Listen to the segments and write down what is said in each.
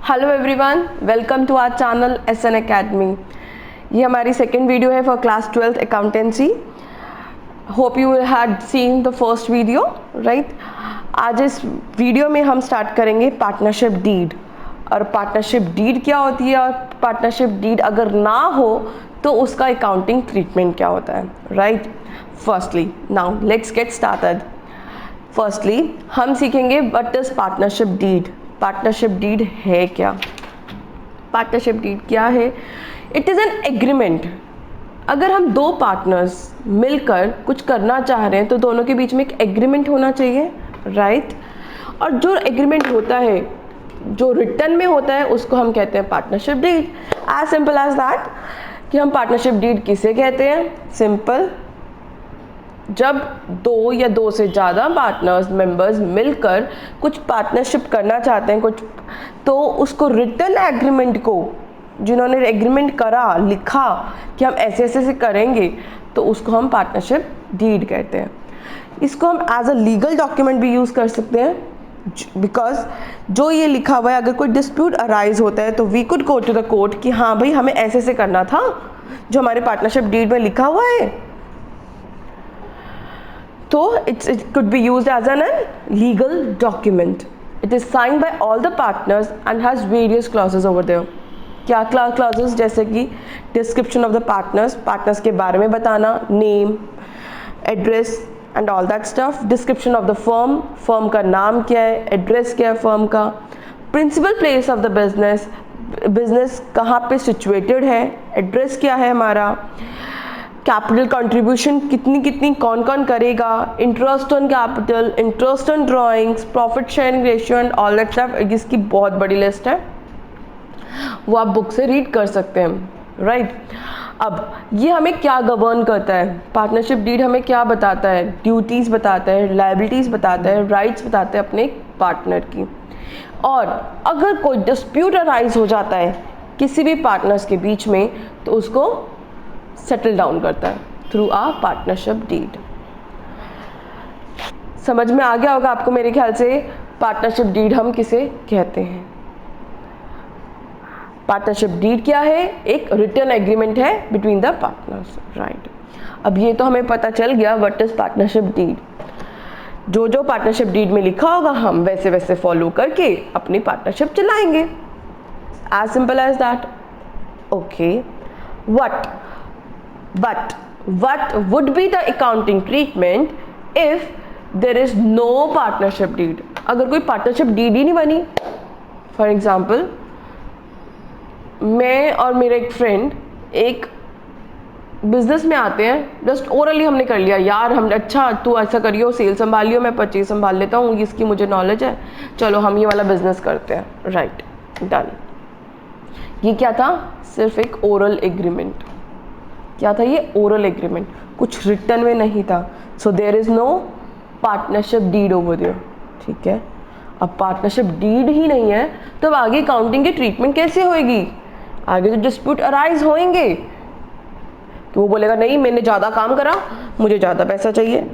Hello everyone, welcome to our channel SN academy. ये हमारी second video है for class 12th accountancy. Hope you had seen the first video, right. आज इस video में हम start करेंगे पार्टनरशिप डीड। और पार्टनरशिप डीड क्या होती है और पार्टनरशिप डीड अगर ना हो तो उसका अकाउंटिंग ट्रीटमेंट क्या होता है, right. Firstly now let's get started. Firstly हम सीखेंगे what is partnership deed. Partnership deed है क्या? पार्टनरशिप डीड क्या है? It is an agreement. अगर हम दो पार्टनर्स मिलकर कुछ करना चाह रहे हैं तो दोनों के बीच में एक एग्रीमेंट होना चाहिए, राइट। और जो एग्रीमेंट होता है, जो रिटर्न में होता है, उसको हम कहते हैं partnership deed. As simple as that कि हम पार्टनरशिप डीड किसे कहते हैं? सिंपल, जब दो या दो से ज़्यादा पार्टनर्स मेंबर्स मिलकर कुछ पार्टनरशिप करना चाहते हैं कुछ, तो उसको रिटन एग्रीमेंट को, जिन्होंने एग्रीमेंट करा, लिखा कि हम ऐसे ऐसे से करेंगे, तो उसको हम पार्टनरशिप डीड कहते हैं। इसको हम एज अ लीगल डॉक्यूमेंट भी यूज़ कर सकते हैं, बिकॉज जो ये लिखा हुआ है, अगर कोई डिस्प्यूट अराइज होता है तो we could go to the court कि हाँ भाई हमें ऐसे ऐसे करना था, जो हमारे पार्टनरशिप डीड में लिखा हुआ है। So it could be used as an legal document. It is signed by all the partners and has various clauses over there. क्या clauses? जैसे कि description of the partners के बारे में बताना, name, address and all that stuff. Description of the firm का नाम क्या है, address क्या है firm का, principal place of the business कहाँ पे situated है, address क्या है हमारा, कैपिटल कंट्रीब्यूशन कितनी कौन कौन करेगा, interest on capital, interest on drawings, profit sharing ratio and all that stuff. इसकी बहुत बड़ी लिस्ट है, वो आप बुक से रीड कर सकते हैं, राइट। अब ये हमें क्या गवर्न करता है? पार्टनरशिप डीड हमें क्या बताता है? ड्यूटीज़ बताता है, लायबिलिटीज़ बताता है, राइट्स बताते हैं अपने पार्टनर की। और अगर कोई डिस्प्यूट अराइज हो जाता है किसी भी पार्टनर्स के बीच में, तो उसको सेटल डाउन करता है थ्रू आ पार्टनरशिप डीड। समझ में आ गया होगा आपको मेरे ख्याल से पार्टनरशिप डीड हम किसे कहते हैं। पार्टनरशिप डीड क्या है? एक रिटन एग्रीमेंट है बिटवीन द पार्टनर्स, राइट। अब ये तो हमें पता चल गया व्हाट इज पार्टनरशिप डीड। जो जो पार्टनरशिप डीड में लिखा होगा हम वैसे वैसे फॉलो करके अपनी पार्टनरशिप चलाएंगे, as simple as that. Okay, But what would be the accounting treatment if there is no partnership deed? अगर कोई पार्टनरशिप डीड ही नहीं बनी, फॉर एग्जाम्पल मैं और मेरा एक फ्रेंड एक बिजनेस में आते हैं, जस्ट ओरली हमने कर लिया, यार हम अच्छा तू ऐसा करियो, सेल संभालियो, मैं परचेज संभाल लेता हूँ, इसकी मुझे नॉलेज है, चलो हम ये वाला बिजनेस करते हैं, राइट, डन। ये क्या था? सिर्फ एक ओरल एग्रीमेंट। क्या था ये? ओरल एग्रीमेंट, कुछ रिटर्न में नहीं था। So there is no partnership deed over there, ठीक है। अब पार्टनरशिप डीड ही नहीं है तो अब आगे अकाउंटिंग की ट्रीटमेंट कैसे होएगी? आगे जो डिस्प्यूट अराइज होंगे तो वो बोलेगा नहीं मैंने ज़्यादा काम करा, मुझे ज़्यादा पैसा चाहिए,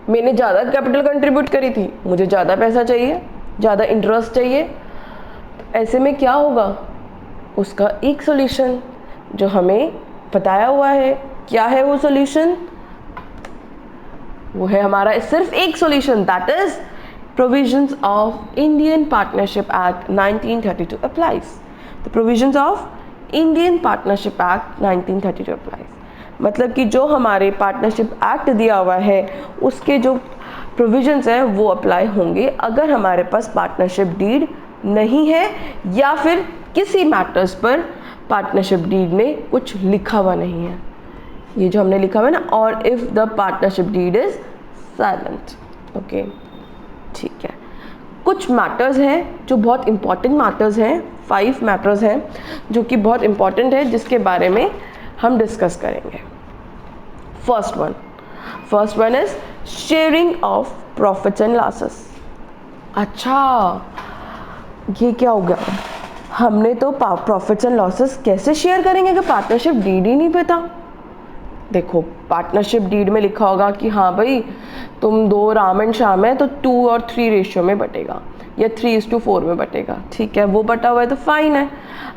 मैंने ज़्यादा कैपिटल कंट्रीब्यूट करी थी, मुझे ज़्यादा पैसा चाहिए, ज़्यादा इंटरेस्ट चाहिए। तो ऐसे में क्या होगा? उसका एक सोल्यूशन जो हमें बताया हुआ है, क्या है वो सॉल्यूशन? वो है हमारा सिर्फ एक solution, that is provisions of Indian partnership act 1932 applies. The provisions of Indian partnership act 1932 applies. मतलब कि जो हमारे पार्टनरशिप एक्ट दिया हुआ है उसके जो प्रोविजंस हैं वो अप्लाई होंगे अगर हमारे पास पार्टनरशिप डीड नहीं है या फिर किसी मैटर्स पर पार्टनरशिप डीड में कुछ लिखा हुआ नहीं है। ये जो हमने लिखा हुआ है ना, और if the partnership deed is silent, okay, ठीक है। कुछ मैटर्स हैं जो बहुत इंपॉर्टेंट मैटर्स हैं, 5 मैटर्स हैं जो कि बहुत इंपॉर्टेंट है, जिसके बारे में हम डिस्कस करेंगे। First one is sharing of profits and losses. अच्छा, ये क्या हो गया? हमने तो प्रॉफिट्स एंड लॉसेस कैसे शेयर करेंगे अगर पार्टनरशिप डीड ही नहीं पता? देखो पार्टनरशिप डीड में लिखा होगा कि हाँ भाई तुम 2 राम एंड श्याम है तो 2 और 3 रेशियो में बटेगा या 3:4 में बटेगा, ठीक है, वो बटा हुआ है तो फाइन है।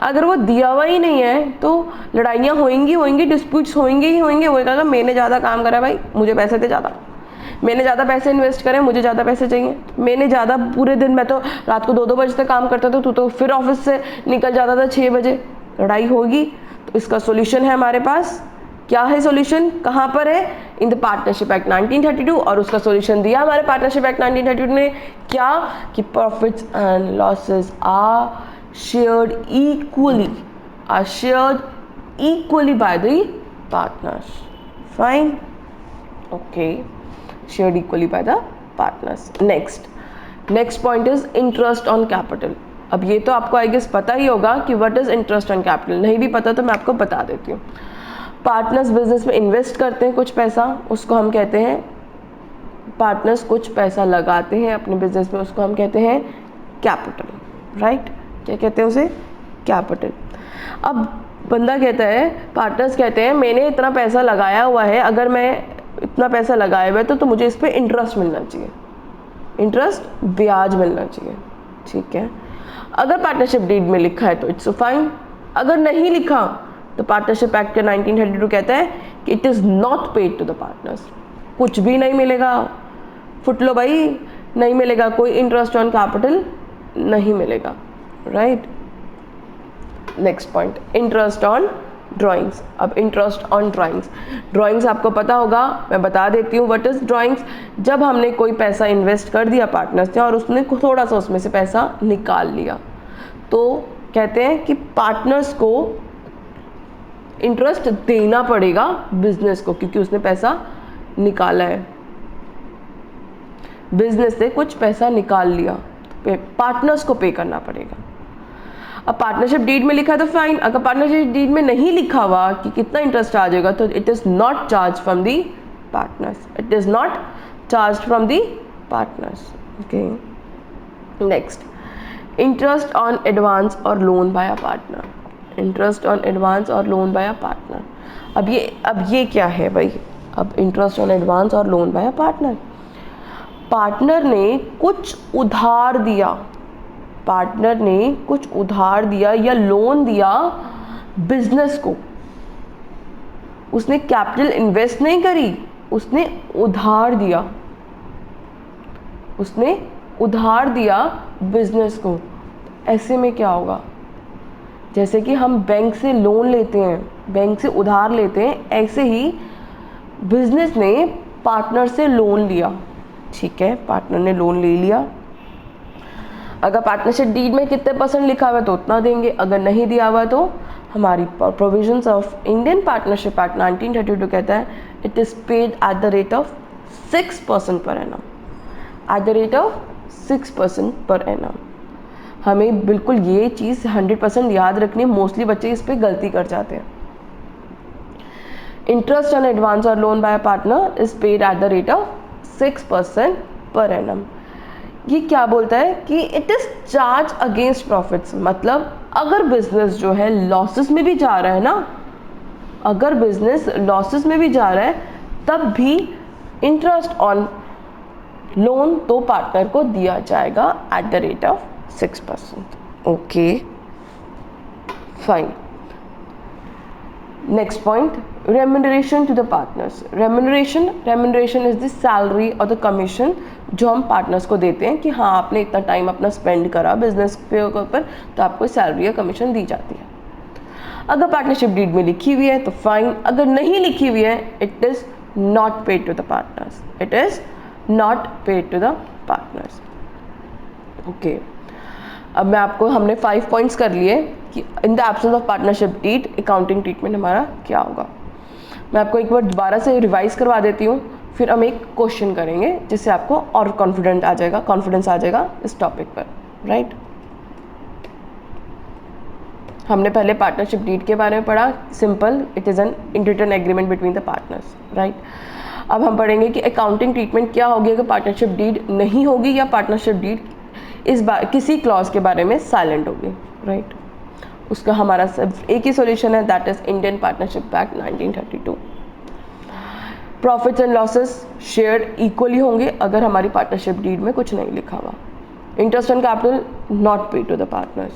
अगर वो दिया हुआ ही नहीं है तो लड़ाइयाँ होंगी, डिस्प्यूट्स होंगे ही होंगे। वो कहेगा मैंने ज़्यादा काम करा भाई, मुझे पैसे दे ज़्यादा, मैंने ज़्यादा पैसे इन्वेस्ट करे, मुझे ज़्यादा पैसे चाहिए, मैंने ज़्यादा पूरे दिन, मैं तो रात को 2-2 बजे तक काम करता था, तू तो फिर ऑफिस से निकल जाता था 6 बजे। लड़ाई होगी। तो इसका सोल्यूशन है हमारे पास, क्या है सोल्यूशन, कहाँ पर है, इन द पार्टनरशिप एक्ट 1932। और उसका सोल्यूशन दिया हमारे पार्टनरशिप एक्ट 1932 ने, क्या कि profits and losses are shared equally by the partners. Fine, okay, shared equally by the partners. Next point is interest on capital. अब ये तो आपको आई गेस पता ही होगा कि what is interest on capital, नहीं भी पता तो मैं आपको बता देती हूँ। पार्टनर्स बिजनेस में इन्वेस्ट करते हैं कुछ पैसा, उसको हम कहते हैं, पार्टनर्स कुछ पैसा लगाते हैं अपने बिजनेस में, उसको हम कहते हैं कैपिटल, राइट। क्या कहते हैं उसे, कैपिटल। अब बंदा कहता है, पार्टनर्स कहते हैं मैंने इतना पैसा लगाया हुआ है, अगर मैं इतना पैसा लगाया हुआ है तो मुझे इस पर इंटरेस्ट मिलना चाहिए, इंटरेस्ट ब्याज मिलना चाहिए, ठीक है। अगर पार्टनरशिप डीड में लिखा है तो इट्स फाइन, अगर नहीं लिखा तो पार्टनरशिप एक्ट 1932 कहता है कि it is not paid to the partners, कुछ भी नहीं मिलेगा, फुट लो भाई, नहीं मिलेगा, कोई इंटरेस्ट ऑन कैपिटल नहीं मिलेगा, right. Next point, interest on drawings. अब इंटरेस्ट ऑन ड्राइंग्स आपको पता होगा, मैं बता देती हूँ व्हाट इज ड्राइंग्स। जब हमने कोई पैसा इन्वेस्ट कर दिया पार्टनर्स ने और उसने थोड़ा सा उसमें से पैसा निकाल लिया, तो कहते हैं कि पार्टनर्स को इंटरेस्ट देना पड़ेगा बिजनेस को, क्योंकि उसने पैसा निकाला है, बिजनेस से कुछ पैसा निकाल लिया, पार्टनर्स को पे करना पड़ेगा। अब पार्टनरशिप डीड में लिखा है तो फाइन, अगर पार्टनरशिप डीड में नहीं लिखा हुआ कि कितना इंटरेस्ट आ जाएगा तो it is not charge from the partners, it is not charge from the partners, okay. Next, interest on advance और loan by a partner, interest on advance और लोन बाय अ पार्टनर। अब ये क्या है भाई, अब इंटरेस्ट ऑन एडवांस और loan by a partner, partner ने कुछ उधार दिया, पार्टनर ने कुछ उधार दिया या लोन दिया बिजनेस को, उसने कैपिटल इन्वेस्ट नहीं करी, उसने उधार दिया, उसने उधार दिया बिजनेस को। ऐसे में क्या होगा, जैसे कि हम बैंक से लोन लेते हैं, बैंक से उधार लेते हैं, ऐसे ही बिजनेस ने पार्टनर से लोन लिया, ठीक है, पार्टनर ने लोन ले लिया। अगर पार्टनरशिप डीड में कितने % लिखा हुआ है तो उतना देंगे, अगर नहीं दिया हुआ तो हमारी provisions of Indian partnership act 1932 कहता है it is paid eight the rate of 6% per annum, eight the rate of 6% per annum. हमें बिल्कुल ये चीज़ 100% याद रखनी, मोस्टली बच्चे इस पर गलती कर जाते हैं। इंटरेस्ट ऑन एडवांस और loan bye partner is paid eight the rate of 6% per annum. ये क्या बोलता है कि it is charge against profits, मतलब अगर बिजनेस जो है लॉसेस में भी जा रहा है ना, अगर बिजनेस लॉसेस में भी जा रहा है तब भी इंटरेस्ट ऑन लोन तो पार्टनर को दिया जाएगा at the rate of 6%, okay fine. Next point, remuneration to the partners. Remuneration is the salary और द कमीशन जो हम पार्टनर्स को देते हैं कि हाँ आपने इतना टाइम अपना स्पेंड करा बिजनेस के ऊपर तो आपको सैलरी या कमीशन दी जाती है। अगर पार्टनरशिप डीड में लिखी हुई है तो फाइन, अगर नहीं लिखी हुई है it is not paid to the partners, it is not paid to the partners, okay. अब मैं आपको, हमने 5 पॉइंट्स कर लिए कि in the absence of partnership deed accounting treatment हमारा क्या होगा। मैं आपको एक बार दोबारा से रिवाइज करवा देती हूँ, फिर हम एक क्वेश्चन करेंगे जिससे आपको और कॉन्फिडेंस आ जाएगा इस टॉपिक पर, राइट। हमने पहले पार्टनरशिप डीड के बारे में पढ़ा, simple, it is an unwritten agreement between the partners, right. अब हम पढ़ेंगे कि अकाउंटिंग ट्रीटमेंट क्या होगी अगर पार्टनरशिप डीड नहीं होगी या पार्टनरशिप डीड किसी क्लॉज के बारे में साइलेंट होगी, राइट। उसका हमारा सिर्फ एक ही सॉल्यूशन है, that is Indian partnership act 1932। Profits and losses share equally होंगे अगर हमारी पार्टनरशिप डीड में कुछ नहीं लिखा हुआ. Interest on capital not pay to the partners.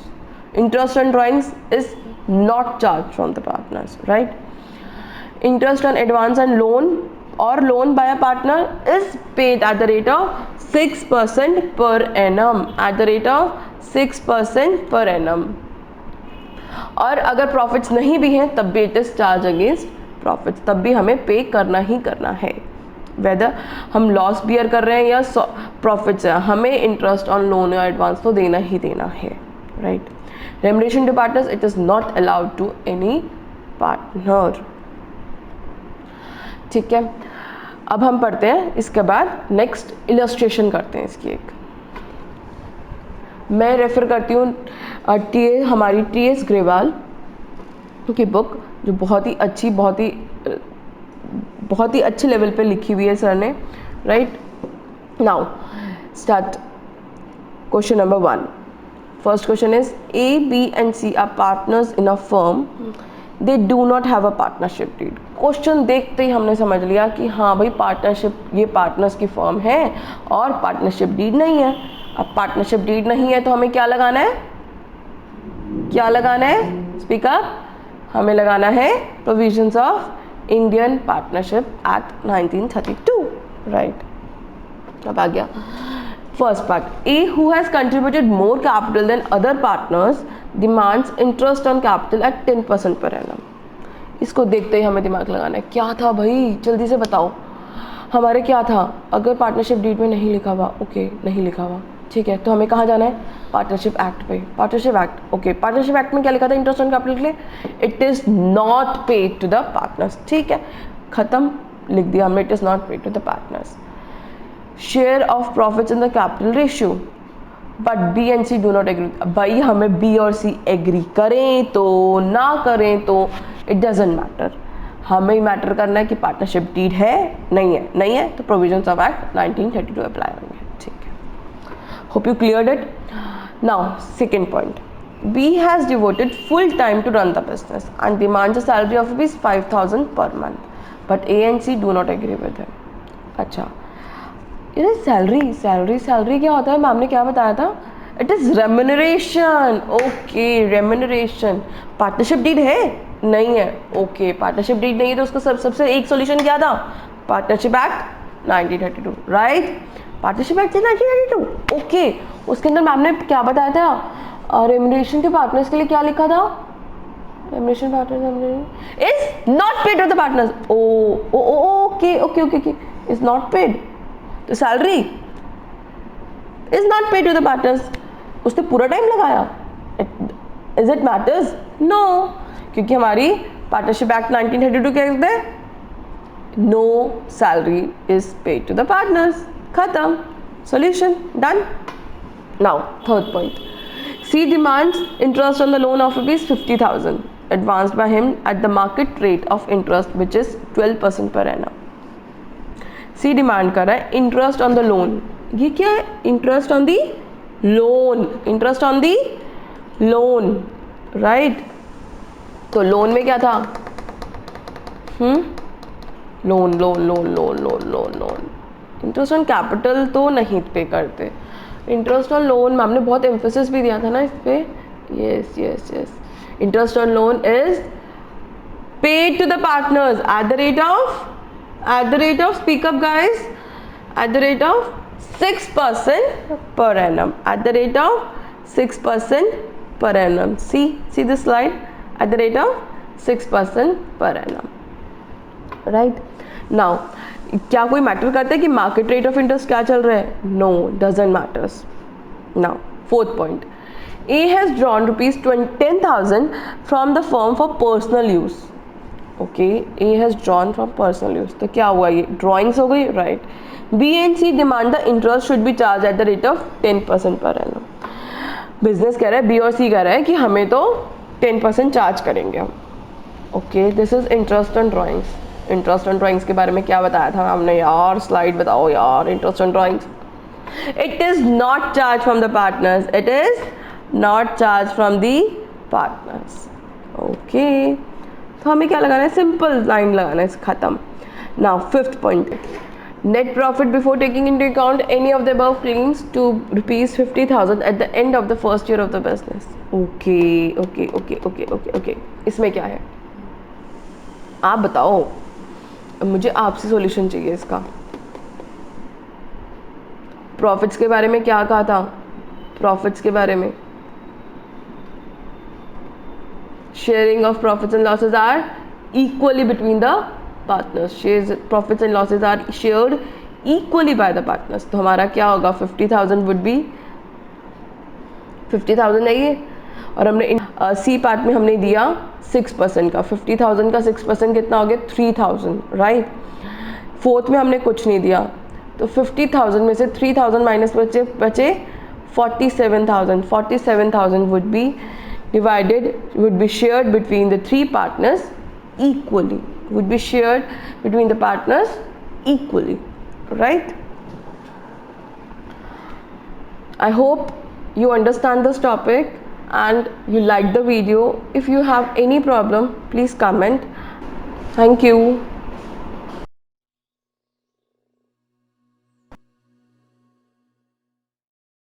Interest on drawings is not charge from the partners, right. Interest on advance and loan or loan by a partner is paid at the rate of 6% per annum, at the rate of 6% per annum. और अगर profits नहीं भी हैं तब भी it is charge against profits, तब भी हमें पे करना ही करना है. वेदर हम लॉस बियर कर रहे हैं या प्रॉफिट्स है, हमें इंटरेस्ट ऑन लोन या एडवांस तो देना ही देना है, right. Remuneration to partners it is not allowed to any partner. ठीक है, अब हम पढ़ते हैं इसके बाद नेक्स्ट इलस्ट्रेशन करते हैं इसकी. एक मैं रेफर करती हूँ हमारी टी.एस. ग्रेवाल की बुक, जो बहुत ही अच्छे लेवल पे लिखी हुई है सर ने, right. Now start. Question number 1. First question is A, B and C are partners in a firm, they do not have a partnership deed. Question देखते ही हमने समझ लिया कि हाँ भाई पार्टनरशिप, ये पार्टनर्स की फर्म है और पार्टनरशिप डीड नहीं है. अब पार्टनरशिप डीड नहीं है तो हमें क्या लगाना है, क्या लगाना है, स्पीकर. हमें लगाना है provisions of Indian partnership act 1932, right. अब आ गया first part. A who has contributed more capital than other partners demands interest on capital at 10% per annum. इसको देखते ही हमें दिमाग लगाना है. क्या था भाई, जल्दी से बताओ. हमारे क्या था, अगर पार्टनरशिप डीड में नहीं लिखा हुआ, ओके नहीं लिखा हुआ, ठीक है, तो हमें कहाँ जाना है, पार्टनरशिप एक्ट पे. Partnership act, okay. Partnership act में क्या लिखा था इंटरेस्ट ऑन कैपिटल के लिए, it is not paid to the partners. ठीक है, खत्म, लिख दिया हमने, it is not paid to the partners. Share of profits in the capital ratio, but B and C do not agree. भाई हमें बी और सी एग्री करें तो ना करें तो इट डजेंट मैटर, हमें मैटर करना है कि पार्टनरशिप डीड है नहीं है. नहीं है तो प्रोविजंस ऑफ एक्ट 1932 अप्लाई होंगे. ठीक है, hope you cleared it. Now second point. B has devoted full time to run the business and demands a salary of ₹5,000 per month, but A and C do not agree with him. अच्छा, ये salary क्या होता है, ma'am ने क्या बताया था, it is remuneration. Okay, remuneration. Partnership deed है नहीं है, ओके. पार्टनरशिप डीड नहीं है तो उसका सबसे एक सॉल्यूशन क्या था, partnership act 1932, right. Partnership act 1932, okay. उसके अंदर मैम ने क्या बताया था, रेम्युनरेशन के पार्टनर्स के लिए क्या लिखा था, remuneration partners is not paid to the partners. Okay okay okay, is not paid. तो salary is not paid to the partners. उसने पूरा टाइम लगाया, इज इट मैटर्स, नो, क्योंकि हमारी पार्टनरशिप एक्ट 1932 क्या कहते हैं, no salary is paid to the partners. खत्म, solution done. Now third point. C demands interest on the loan of ₹50,000 advanced by him at the market rate of interest which is 12% per annum. C demand कर रहा है interest on the loan. ये क्या है, interest on the loan, interest on the loan, right. तो loan में क्या था, loan loan loan loan loan loan loan. Interest on capital तो नहीं पे करते, इंटरेस्ट ऑन लोन मैम ने बहुत एम्फेसिस भी दिया था ना इस पे. Yes yes yes, interest on loan is paid to the partners at the rate of speak up guys, at the rate of 6% per annum, at the rate of 6% per annum. See this slide, at the rate of 6% per annum, right. Now क्या कोई matter करता है कि market rate of interest क्या चल रहा है, no, doesn't matters. Now fourth point. A has drawn ₹10,000 from the firm for personal use. Okay, A has drawn from personal use. तो क्या हुआ, ये ड्राइंग्स हो गई, right. B and C demand the interest should be charge at the rate of 10% per annum. Business कह रहा है, B और सी कह रहा है कि हमें तो 10% चार्ज करेंगे हम. Okay, this is interest on drawings. Interest on drawings के बारे में क्या बताया था हमने यार, स्लाइड बताओ यार. Interest on drawings, it is not charge from the partners, it is not charge from the partners. Okay, तो हमें क्या लगाना है, सिंपल लाइन लगाना है, खत्म. Now fifth point, net profit before taking into account any of the above claims to rupees 50,000 at the end of the first year of the business. Okay. इसमें क्या है आप बताओ, मुझे आपसे सॉल्यूशन चाहिए इसका। प्रॉफिट्स के बारे में क्या कहा था, प्रॉफिट्स के बारे में sharing of profits and losses are equally between the partners. Shares, profits and losses are shared equally by the partners. तो हमारा क्या होगा, 50,000 would be 50,000 है ये, और हमने सी पार्ट में हमने दिया 6% का, 50,000 का 6% कितना हो गया 3,000, राइट। फोर्थ में हमने कुछ नहीं दिया, तो 50,000 में से 3,000 माइनस बचे 47,000. 47,000 would be divided, would be shared between the three partners equally, would be shared between the partners equally, right? I hope you understand this topic and you like the video. If you have any problem, please comment. Thank you.